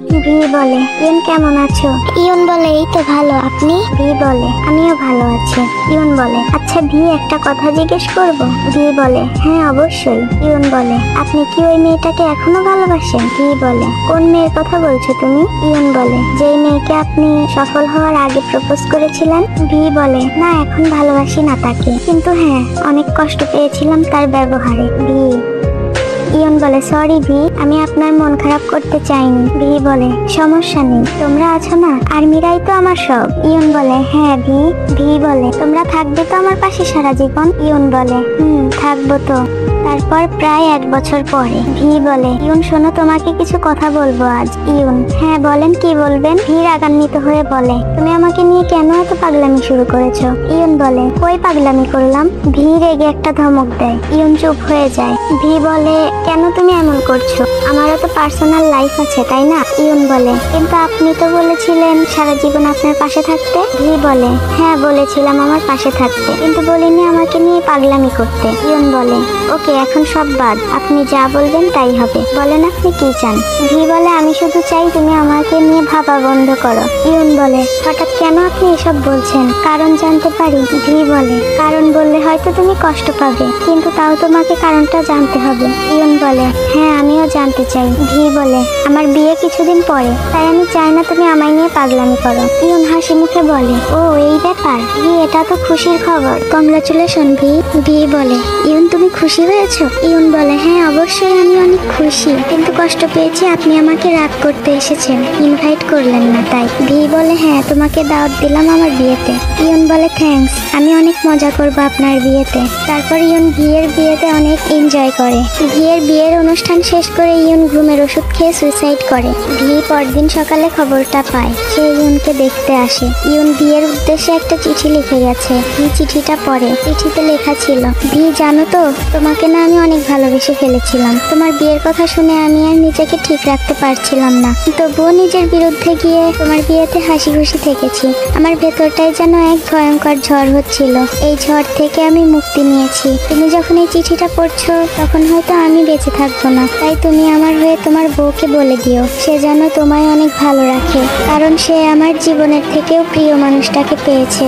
V বলে, ইয়ন কেমন আছো? ইয়ন বলে, এই তো ভালো, আপনি? ভি বলে, আমিও ভালো আছি। ইয়ন বলে, আচ্ছা ভি, একটা কথা জিজ্ঞেস করব? ভি বলে, হ্যাঁ অবশ্যই। ইয়ন বলে, আপনি কি ওই মেয়েটাকে এখনো ভালোবাসেন? ভি বলে, কোন মেয়ের কথা বলছো তুমি? ইয়ন বলে, যেই মেয়েকে আপনি সফল হওয়ার আগে প্রপোজ করেছিলেন। ভি বলে, না, এখন ভালোবাসি না তাকে, কিন্তু হ্যাঁ অনেক কষ্ট পেয়েছিলাম তার ব্যবহারে। ইয়ন বলে, সরি ভি, আমি আপনার মন খারাপ করতে চাইনি। ভি বলে, সমস্যা নেই, তোমরা আছো না, আর্মিরাই তো আমার সব। ইয়ন বলে, হ্যাঁ ভি। ভি বলে, তোমরা থাকবে তো আমার পাশে সারা জীবন? ইয়ন বলে, থাকবো তো। তারপর প্রায় 1 বছর পরে ভি বলে, ইয়ন শোনো, তোমাকে কিছু কথা বলবো আজ। ইয়ন, হ্যাঁ বলেন, কি বলবেন? ভি রাগান্বিত হয়ে বলে, তুমি আমাকে নিয়ে কেন এত পাগলামি শুরু করেছো? ইয়ন বলে, কই পাগলামি করলাম? ভি রেগে একটা ধমক দেয়। ইয়ন চুপ হয়ে যায়। ভি বলে, কেন তুমি এমন করছো? আমারও তো পার্সোনাল লাইফ আছে, তাই না? ইয়ন বলে, কিন্তু আপনি তো বলেছিলেন সারা জীবন আপনার পাশে থাকতে। ভি বলে, হ্যাঁ বলেছিলাম আমার পাশে থাকতে, কিন্তু বলিনি আমাকে নিয়ে পাগলামি করতে। ইয়ন বলে, ওকে, এখন সব বাদ, আপনি যা বলবেন তাই হবে, বলেন আপনি কি চান? ভি বলে, আমি শুধু চাই তুমি আমাকে নিয়ে ভাবা বন্ধ করো। ইয়ন বলে, হঠাৎ কেন আপনি এসব বলছেন? কারণ জানতে পারি? ভি বলে, কারণ বললে হয়তো তুমি কষ্ট পাবে, কিন্তু তাও তোমাকে কারণটা জানতে হবে। ইয়ন বলে, হ্যাঁ আমিও জানতে চাই। ভি বলে, আমার বিয়ে কিছুদিন পরে, তাই আমি চাই না তুমি আমায় নিয়ে পাগলামি করো। ইয়ন হাসি মুখে বলে, ও এই ব্যাপার? ভি, এটা তো খুশির খবর, কংগ্রাচুলেশন ভি। ভি বলে, ইয়ন তুমি খুশি হয়েছো? ইয়ন বলে, হ্যাঁ অবশ্যই আমি অনেক খুশি, কিন্তু কষ্ট পেয়েছি আপনি আমাকে রাগ করতে এসেছেন, ইনভাইট করলেন না তাই। ভি বলে, হ্যাঁ তোমাকে দাওয়াত দিলাম আমার বিয়েতে। ইয়ন বলে, থ্যাঙ্কস, আমি অনেক মজা করবো আপনার বিয়েতে। তারপর ইয়ন ভিয়ের বিয়েতে অনেক এনজয় করে। ভিয়ের বিয়ের অনুষ্ঠান শেষ করে ইয়ন ঘুমের ওষুধ খেয়ে সুইসাইড করে। ভি পরদিন সকালে খবরটা পায়, সে ইয়নকে দেখতে আসে। ইয়ন বিয়ের উদ্দেশ্যে একটা চিঠি লিখে গেছে। ভি চিঠিটা পড়ে। চিঠিতে লেখা ছিল, ভি জানো তো, তোমাকে না আমি অনেক ভালোবেসে ফেলেছিলাম। তোমার বিয়ের কথা শুনে আমি আর নিজেকে ঠিক রাখতে পারছিলাম না, তবুও নিজের বিরুদ্ধে গিয়ে তোমার বিয়েতে হাসি খুশি থেকেছি। আমার ভেতরটাই যেন এক ভয়ঙ্কর ঝড় হচ্ছিল, এই ঝড় থেকে আমি মুক্তি নিয়েছি। তুমি যখন এই চিঠিটা পড়ছো তখন হয়তো আমি বেঁচে থাকবো না, তাই তুমি আমার হয়ে তোমার বউকে বলে দিও সে যেন তোমায় অনেক ভালো রাখে, কারণ সে আমার জীবনের থেকেও প্রিয় মানুষটাকে পেয়েছে।